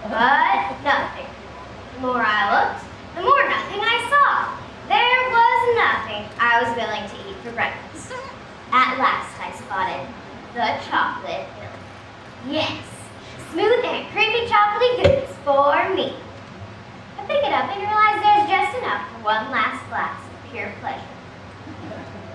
but nothing. The more I looked, the more nothing I saw. There was nothing I was willing to eat for breakfast. At last I spotted the chocolate milk. Yes, smooth and creamy chocolatey goodness for me. I pick it up and realize there's just enough for one last glass of pure pleasure.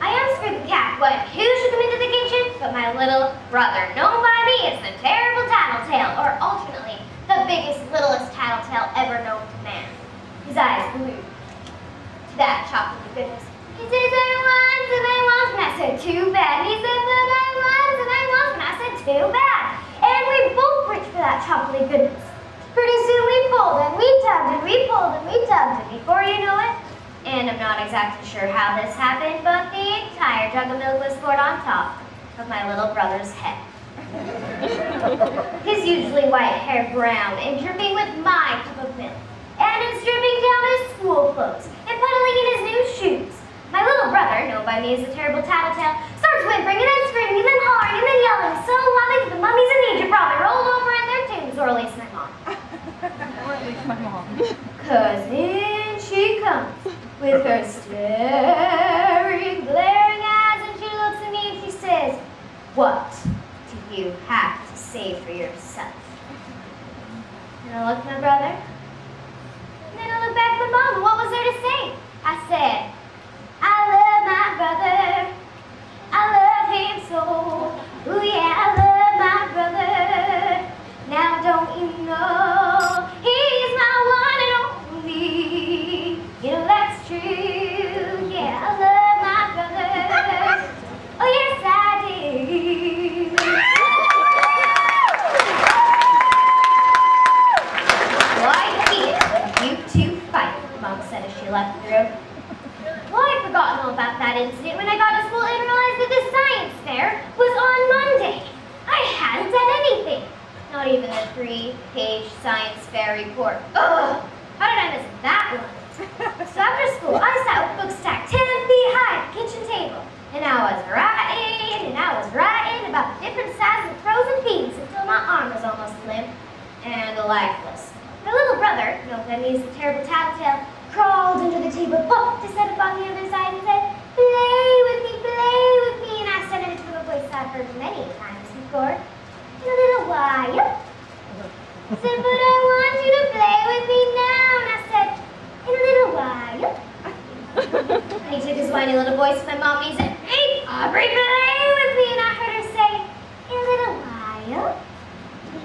I unscrewed the cap, wondering who should come into the kitchen but my little brother, known by me as the terrible tattletale, or alternately, the biggest, littlest tattletale ever known to man. His eyes glued to that chocolatey goodness. He says, I want, and I want, and I said, too bad. And he said, but I want, and I want, and I said, too bad. And we both reached for that chocolatey goodness. Pretty soon we pulled and we tugged and we pulled and we tugged, and before you know it, and I'm not exactly sure how this happened, but the entire jug of milk was poured on top of my little brother's head. His usually white hair brown and dripping with my cup of milk, and it's dripping down his school clothes and puddling in his new shoes. My little brother, known by me as the terrible tattletale, starts whimpering and then screaming and then hollering and then yelling so loudly that the mummies in Egypt probably rolled over in their tombs, or at least my mom. Or at least my mom. 'Cause in she comes with her staring, glaring eyes, and she looks at me and she says, what do you have to say for yourself? And I look at my brother, and then I look back at my mom, and what was there to say? I said, I love my brother, I love him so, ooh yeah, I love my brother, now don't you know, he's my one and only, you know that's true, yeah, I love my brother, oh yes I do. Why did you two fight? Mom said as she left the room. Well, I'd forgotten all about that incident when I got to school and realized that the science fair was on Monday. I hadn't done anything. Not even the 3-page science fair report. Ugh! How did I miss that one? So after school, I sat with books stacked 10 feet high at the kitchen table. And I was writing about the different sizes of frozen peas until my arm was almost limp and lifeless. My little brother, known by me as the terrible tattletale, crawled under the table, popped his head up on the other side and said, play with me, and I said it into a voice I've heard many times before, in a little while. I said, but I want you to play with me now, and I said, in a little while. And he took his whiny little voice to my mom and he said, hey, Aubrey, play with me, and I heard her say, in a little while.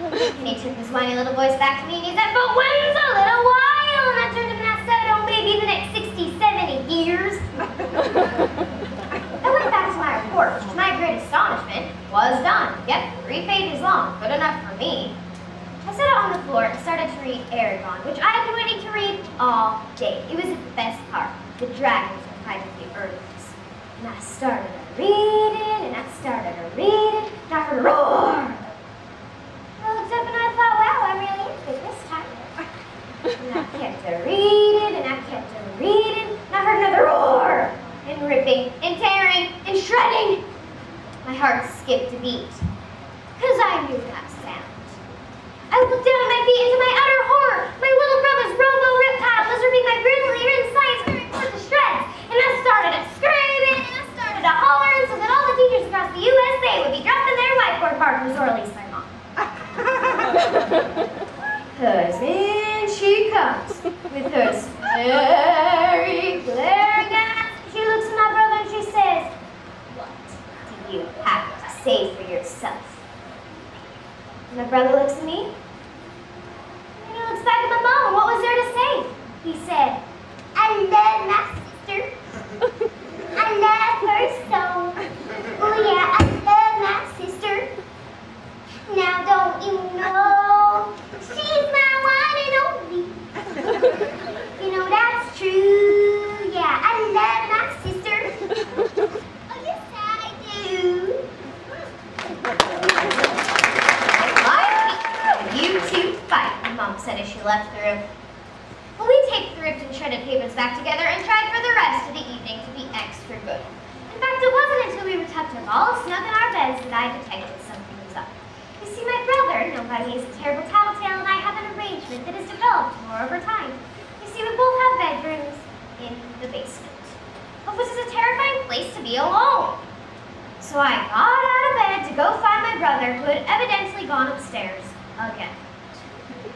And he took his whiny little voice back to me and he said, but when's a little while? And I turned to him and I said, oh, maybe the next 60, 70 years. I went back to my report, which to my great astonishment was done. Yep, 3 pages long, good enough for me. I sat out on the floor and started to read Aragon, which I had been waiting to read all day. It was the best part, the dragons were fighting the earths. And I started reading, and I started reading, and I heard a roar. I looked up and I thought, wow, I'm really into it this time. And I kept reading, and I kept reading, and I heard another roar, and ripping, and tearing, and shredding. My heart skipped a beat, because I knew that sound. I looked down at my feet, and to my utter horror, my little brother's robo-reptile was ripping my brilliantly written science fair report to shreds, and I started screaming, and I started hollering so that all the teachers across the USA would be dropping their whiteboard markers, or at least my mom. 'Cause in she comes with her staring, glaring eyes. She looks at my brother and she says, what do you have to say for yourself? And my brother looks at me, and he looks back at my mom, and what was there to say? He said, I love my sister. I love her so. Oh yeah, I love my sister. Now don't you know, she's my one and only. You know that's true, yeah, I love my sister. Oh yes I do. You two fight, Mom said as she left the room. Well, we taped the ripped and shredded papers back together and tried for the rest of the evening to be extra good. In fact, it wasn't until we were tucked up all snug in our beds that I detected something was up. You see, my brother, known by me as the terrible tattletale, and I have an arrangement in the basement, which is a terrifying place to be alone. So I got out of bed to go find my brother, who had evidently gone upstairs again.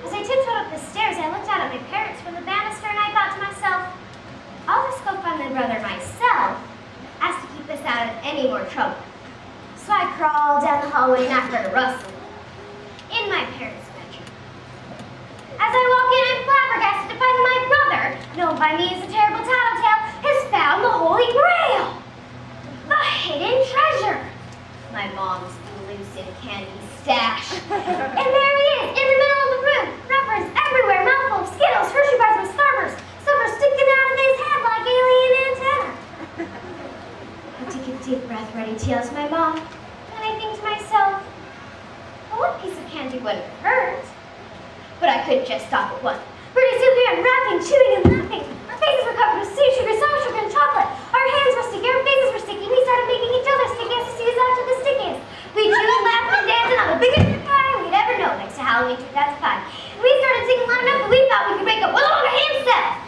As I tiptoed up the stairs, I looked out at my parents from the banister, and I thought to myself, I'll just go find my brother myself, as to keep us out of any more trouble. So I crawled down the hallway and I heard a rustle in my parents' bedroom. As I walk in, I'm flabbergasted to find that my brother, known by me as a terrible tattletale, has found the Holy Grail, the hidden treasure, my mom's elusive candy stash. And there he is, in the middle of the room, wrappers everywhere, mouthful of Skittles, Hershey bars with Starburst, silver sticking out of his head like alien antenna. I take a deep breath, ready to yell to my mom, and I think to myself, well, one piece of candy wouldn't hurt. But I couldn't just stop at one. Pretty soon we were rapping, chewing, and laughing. Our faces were covered with sweet sugar, sour sugar, and chocolate. Our hands were sticky, our faces were sticky. We started making each other sticky as to see who's after the stickiest. We chewed, laughed, and danced on the biggest pie we'd ever known, thanks to Halloween 2005. And we started singing loud enough that we thought we could break up with all our hand cells.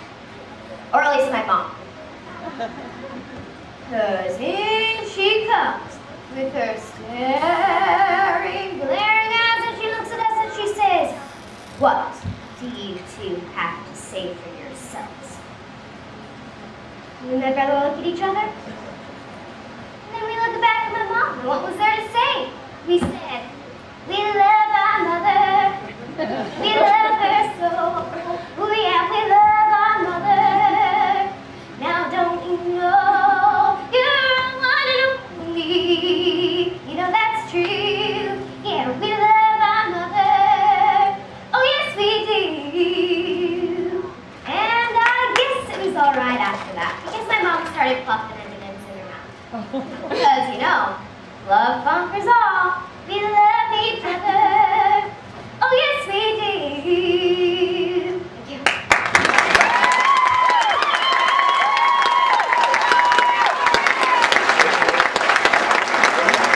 Or at least my mom. 'Cause in she comes with her staring, glaring eyes, and she looks at us and she says, what do you two have to say for yourselves? Me and my brother will look at each other, and then we look back at my mom, and what was there to say? We said, we love our mother, we love her so, oh yeah, we love our mother. Now don't you know, you're one and only, you know that's true, yeah, we love our mother, oh yes we do. And I guess it was alright after that, because my mom started plucking M&Ms in her mouth. Because, you know, love conquers all, we love each other.